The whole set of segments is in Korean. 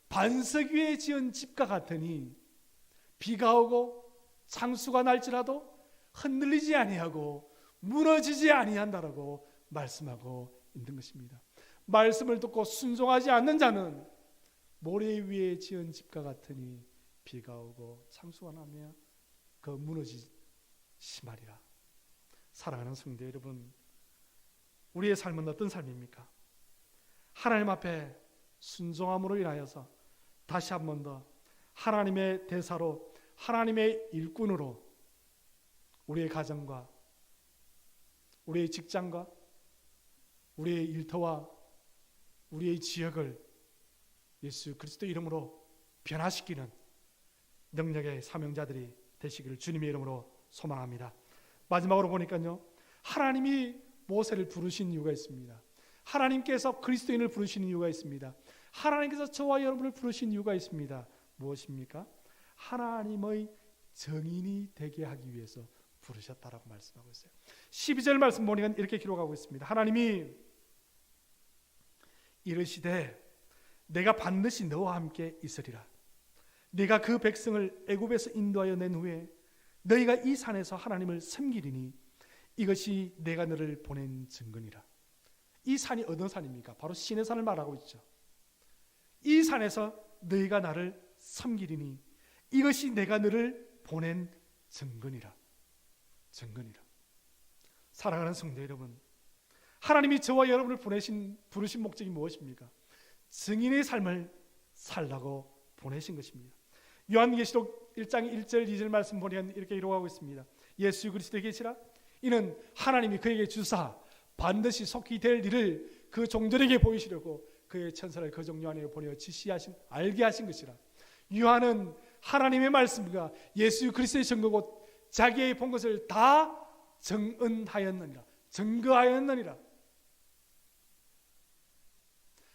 반석 위에 지은 집과 같으니 비가 오고 창수가 날지라도 흔들리지 아니하고 무너지지 아니한다라고 말씀하고 있는 것입니다. 말씀을 듣고 순종하지 않는 자는 모래 위에 지은 집과 같으니 비가 오고 창수가 나며 그 무너지지 말이라. 사랑하는 성도 여러분, 우리의 삶은 어떤 삶입니까? 하나님 앞에 순종함으로 인하여서 다시 한 번 더 하나님의 대사로, 하나님의 일꾼으로 우리의 가정과 우리의 직장과 우리의 일터와 우리의 지역을 예수 그리스도 이름으로 변화시키는 능력의 사명자들이 되시기를 주님의 이름으로 소망합니다. 마지막으로 보니까요, 하나님이 모세를 부르신 이유가 있습니다. 하나님께서 그리스도인을 부르신 이유가 있습니다. 하나님께서 저와 여러분을 부르신 이유가 있습니다. 무엇입니까? 하나님의 증인이 되게 하기 위해서 부르셨다라고 말씀하고 있어요. 12절 말씀 보니까 이렇게 기록하고 있습니다. 하나님이 이르시되 내가 반드시 너와 함께 있으리라. 네가 그 백성을 애굽에서 인도하여 낸 후에 너희가 이 산에서 하나님을 섬기리니 이것이 내가 너를 보낸 증거니라. 이 산이 어떤 산입니까? 바로 신의 산을 말하고 있죠. 이 산에서 너희가 나를 섬기리니 이것이 내가 너를 보낸 증거니라. 증거니라. 사랑하는 성도 여러분, 하나님이 저와 여러분을 부르신 목적이 무엇입니까? 증인의 삶을 살라고 보내신 것입니다. 요한계시록 1장 1절 2절 말씀 보면 이렇게 기록하고 있습니다. 예수 그리스도에 계시라. 이는 하나님이 그에게 주사 반드시 속히 될 일을 그 종들에게 보이시려고 그의 천사를 그 종류 안에 보내어 지시하신 알게 하신 것이라. 요한은 하나님의 말씀과 예수 그리스도의 증거고 자기의 본 것을 다 증언하였느니라. 증거하였느니라.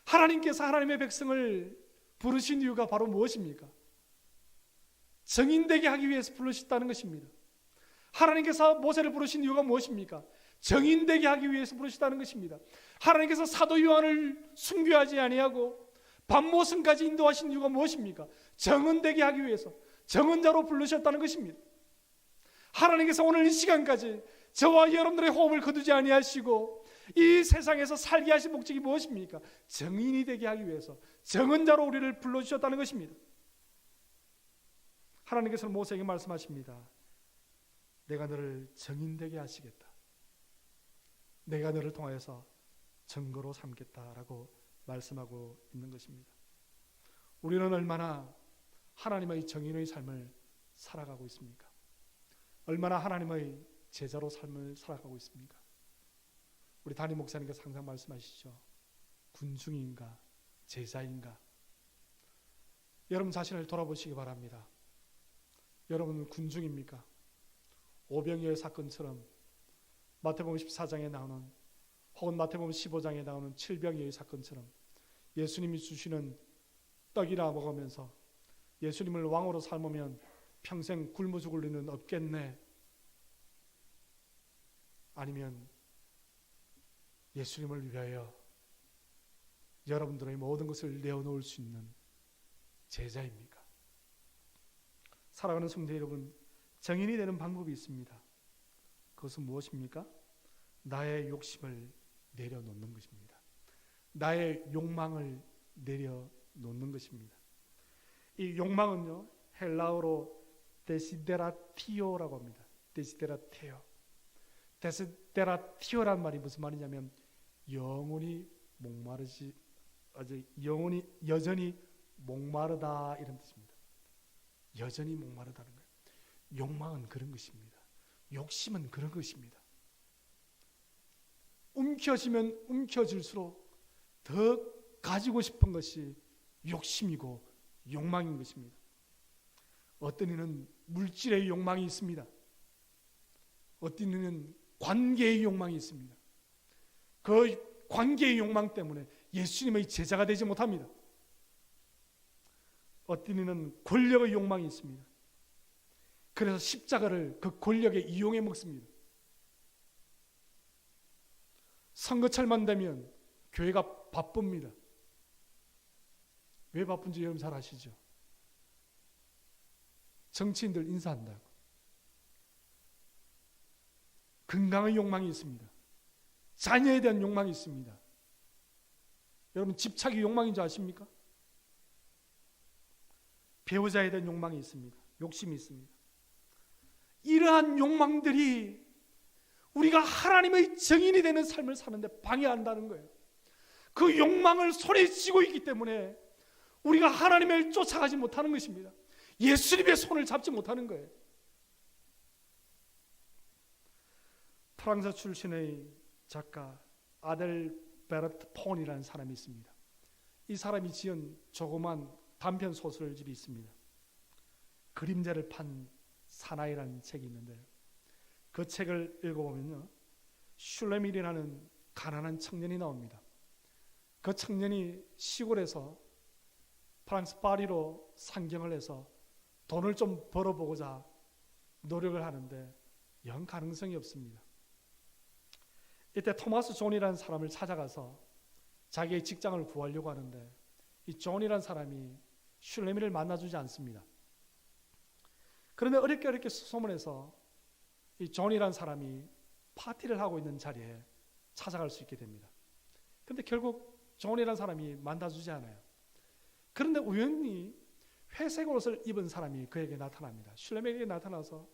하나님께서 하나님의 백성을 부르신 이유가 바로 무엇입니까? 증인되게 하기 위해서 부르셨다는 것입니다. 하나님께서 모세를 부르신 이유가 무엇입니까? 증인되게 하기 위해서 부르셨다는 것입니다. 하나님께서 사도 요한을 순교하지 아니하고 반모성까지 인도하신 이유가 무엇입니까? 증언되게 하기 위해서 증언자로 부르셨다는 것입니다. 하나님께서 오늘 이 시간까지 저와 여러분들의 호흡을 거두지 아니하시고 이 세상에서 살게 하신 목적이 무엇입니까? 증인이 되게 하기 위해서 증언자로 우리를 불러주셨다는 것입니다. 하나님께서는 모세에게 말씀하십니다. 내가 너를 증인되게 하시겠다. 내가 너를 통하여서 증거로 삼겠다라고 말씀하고 있는 것입니다. 우리는 얼마나 하나님의 증인의 삶을 살아가고 있습니까? 얼마나 하나님의 제자로 삶을 살아가고 있습니까? 우리 담임 목사님께서 항상 말씀하시죠. 군중인가 제자인가? 여러분 자신을 돌아보시기 바랍니다. 여러분은 군중입니까? 오병이어 사건처럼 마태복음 14장에 나오는 혹은 마태복음 15장에 나오는 칠병이의 사건처럼 예수님이 주시는 떡이나 먹으면서 예수님을 왕으로 삶으면 평생 굶어 죽을 일은 없겠네. 아니면 예수님을 위하여 여러분들의 모든 것을 내어놓을 수 있는 제자입니까? 사랑하는 성도 여러분, 증인이 되는 방법이 있습니다. 그것은 무엇입니까? 나의 욕심을 내려놓는 것입니다. 나의 욕망을 내려놓는 것입니다. 이 욕망은요, 헬라어로 데시데라티오라고 합니다. 데시데라테오. 데시데라티오란 말이 무슨 말이냐면 영원히 목마르지, 영원히 여전히 목마르다 이런 뜻입니다. 여전히 목마르다는 거예요. 욕망은 그런 것입니다. 욕심은 그런 것입니다. 움켜쥐면 움켜질수록 더 가지고 싶은 것이 욕심이고 욕망인 것입니다. 어떤 이는 물질의 욕망이 있습니다. 어떤 이는 관계의 욕망이 있습니다. 그 관계의 욕망 때문에 예수님의 제자가 되지 못합니다. 어떤 이는 권력의 욕망이 있습니다. 그래서 십자가를 그 권력에 이용해 먹습니다. 선거철만 되면 교회가 바쁩니다. 왜 바쁜지 여러분 잘 아시죠? 정치인들 인사한다고. 건강의 욕망이 있습니다. 자녀에 대한 욕망이 있습니다. 여러분 집착이 욕망인 줄 아십니까? 배우자에 대한 욕망이 있습니다. 욕심이 있습니다. 이러한 욕망들이 우리가 하나님의 증인이 되는 삶을 사는데 방해한다는 거예요. 그 욕망을 손에 쥐고 있기 때문에 우리가 하나님을 쫓아가지 못하는 것입니다. 예수님의 손을 잡지 못하는 거예요. 프랑스 출신의 작가 아델 베르트 폰이라는 사람이 있습니다. 이 사람이 지은 조그만 단편 소설집이 있습니다. 그림자를 판 사나이라는 책이 있는데 그 책을 읽어보면요, 슐레밀이라는 가난한 청년이 나옵니다. 그 청년이 시골에서 프랑스 파리로 상경을 해서 돈을 좀 벌어보고자 노력을 하는데 영 가능성이 없습니다. 이때 토마스 존이라는 사람을 찾아가서 자기의 직장을 구하려고 하는데 이 존이라는 사람이 슐레밀을 만나주지 않습니다. 그런데 어렵게 소문해서 이 존이라는 사람이 파티를 하고 있는 자리에 찾아갈 수 있게 됩니다. 그런데 결국 존이라는 사람이 만나주지 않아요. 그런데 우연히 회색 옷을 입은 사람이 그에게 나타납니다. 슐레밀에게 나타나서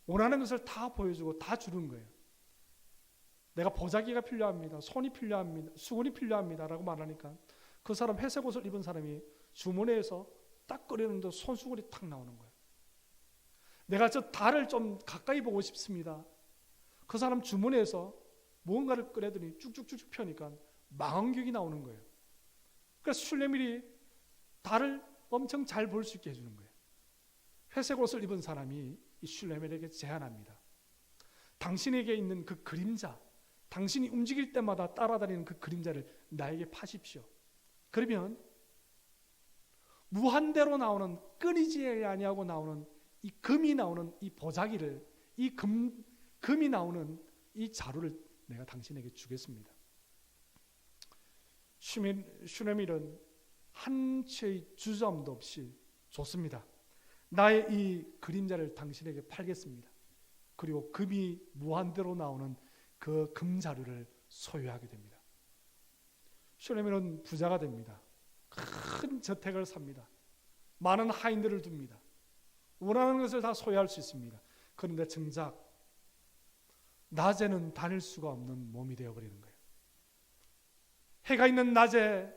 원하는 것을 다 보여주고 다 주는 거예요. 내가 보자기가 필요합니다. 손이 필요합니다. 수건이 필요합니다. 라고 말하니까 그 사람 회색 옷을 입은 사람이 주머니에서 딱 꺼내는데 손수건이 탁 나오는 거예요. 내가 저 달을 좀 가까이 보고 싶습니다. 그 사람 주머니에서 무언가를 꺼내더니 쭉쭉쭉 펴니까 망원경이 나오는 거예요. 그래서 슐레밀이 달을 엄청 잘 볼 수 있게 해주는 거예요. 회색 옷을 입은 사람이 이 슐레밀에게 제안합니다. 당신에게 있는 그 그림자, 당신이 움직일 때마다 따라다니는 그 그림자를 나에게 파십시오. 그러면 무한대로 나오는, 끊이지 아니하고 나오는 이 금이 나오는 이 보자기를, 이 금이 나오는 이 자루를 내가 당신에게 주겠습니다. 슐레밀은 한 채의 주저함도 없이 좋습니다. 나의 이 그림자를 당신에게 팔겠습니다. 그리고 금이 무한대로 나오는 그 금자루를 소유하게 됩니다. 슐레밀은 부자가 됩니다. 큰 저택을 삽니다. 많은 하인들을 둡니다. 원하는 것을 다 소유할 수 있습니다. 그런데 정작 낮에는 다닐 수가 없는 몸이 되어버리는 거예요. 해가 있는 낮에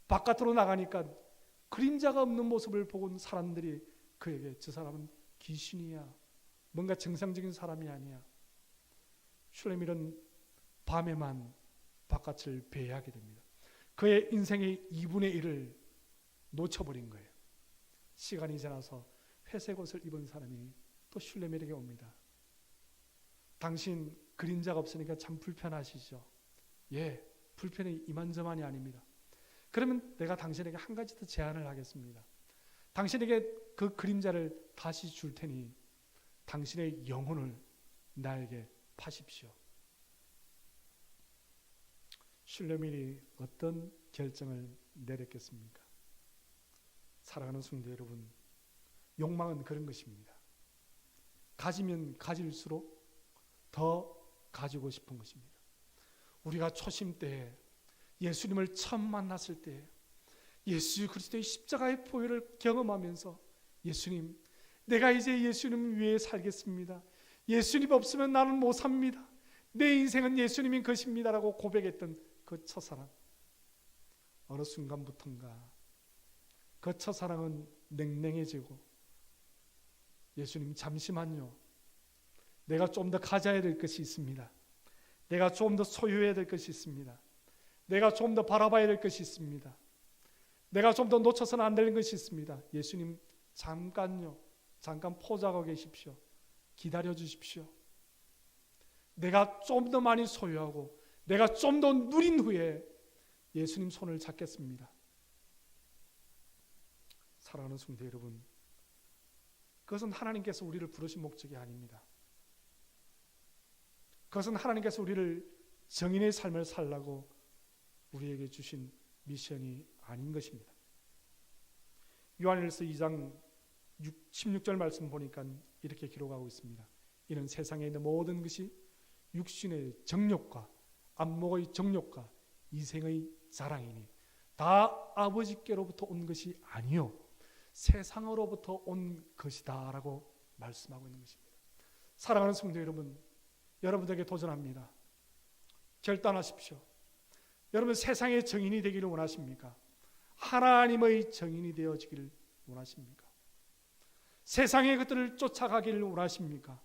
바깥으로 나가니까 그림자가 없는 모습을 보고 사람들이 그에게 저 사람은 귀신이야, 뭔가 정상적인 사람이 아니야. 슐레밀은 밤에만 바깥을 배회하게 됩니다. 그의 인생의 2분의 1을 놓쳐버린 거예요. 시간이 지나서 회색 옷을 입은 사람이 또 슐레밀에게 옵니다. 당신 그림자가 없으니까 참 불편하시죠? 예, 불편이 이만저만이 아닙니다. 그러면 내가 당신에게 한 가지 더 제안을 하겠습니다. 당신에게 그 그림자를 다시 줄 테니 당신의 영혼을 나에게 파십시오. 슐레밀이 어떤 결정을 내렸겠습니까? 사랑하는 성도 여러분, 욕망은 그런 것입니다. 가지면 가질수록 더 가지고 싶은 것입니다. 우리가 초심 때에 예수님을 처음 만났을 때 예수 그리스도의 십자가의 보혈을 경험하면서 예수님, 내가 이제 예수님 위해 살겠습니다. 예수님 없으면 나는 못 삽니다. 내 인생은 예수님인 것입니다. 라고 고백했던 그 첫사랑, 어느 순간부터인가 그 첫사랑은 냉랭해지고 예수님 잠시만요. 내가 좀 더 가져야 될 것이 있습니다. 내가 좀 더 소유해야 될 것이 있습니다. 내가 좀 더 바라봐야 될 것이 있습니다. 내가 좀 더 놓쳐서는 안 되는 것이 있습니다. 예수님 잠깐요. 잠깐 포자하고 계십시오. 기다려 주십시오. 내가 좀 더 많이 소유하고 내가 좀 더 누린 후에 예수님 손을 잡겠습니다. 사랑하는 성도 여러분, 그것은 하나님께서 우리를 부르신 목적이 아닙니다. 그것은 하나님께서 우리를 정인의 삶을 살라고 우리에게 주신 미션이 아닌 것입니다. 요한일서 2장 16절 말씀 보니까 이렇게 기록하고 있습니다. 이는 세상에 있는 모든 것이 육신의 정욕과 안목의 정욕과 이생의 자랑이니 다 아버지께로부터 온 것이 아니요 세상으로부터 온 것이다 라고 말씀하고 있는 것입니다. 사랑하는 성도 여러분, 여러분들에게 도전합니다. 결단하십시오. 여러분 세상의 정인이 되기를 원하십니까? 하나님의 정인이 되어지기를 원하십니까? 세상의 것들을 쫓아가기를 원하십니까?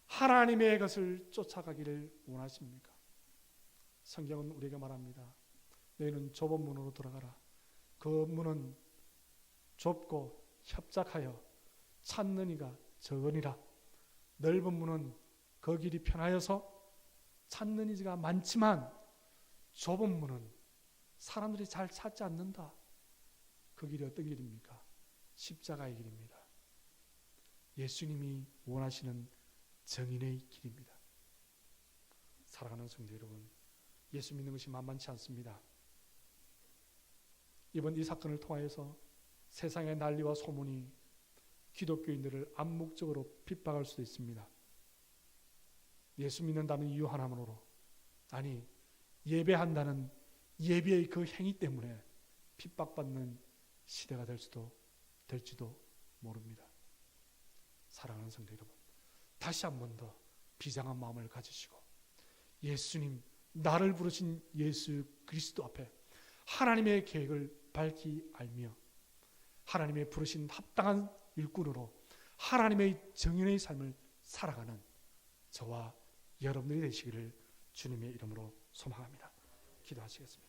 하나님의 것을 쫓아가기를 원하십니까? 성경은 우리에게 말합니다. 너희는 좁은 문으로 들어가라. 그 문은 좁고 협착하여 찾는 이가 적으니라. 넓은 문은 그 길이 편하여서 찾는 이가 많지만 좁은 문은 사람들이 잘 찾지 않는다. 그 길이 어떤 길입니까? 십자가의 길입니다. 예수님이 원하시는 정인의 길입니다. 사랑하는 성도 여러분, 예수 믿는 것이 만만치 않습니다. 이번 이 사건을 통하여서 세상의 난리와 소문이 기독교인들을 암묵적으로 핍박할 수도 있습니다. 예수 믿는다는 이유 하나만으로, 아니 예배한다는 예배의 그 행위 때문에 핍박받는 시대가 될지도 모릅니다. 사랑하는 성도 여러분, 다시 한 번 더 비장한 마음을 가지시고 예수님, 나를 부르신 예수 그리스도 앞에 하나님의 계획을 밝히 알며 하나님의 부르신 합당한 일꾼으로 하나님의 정인의 삶을 살아가는 저와 여러분들이 되시기를 주님의 이름으로 소망합니다. 기도하시겠습니다.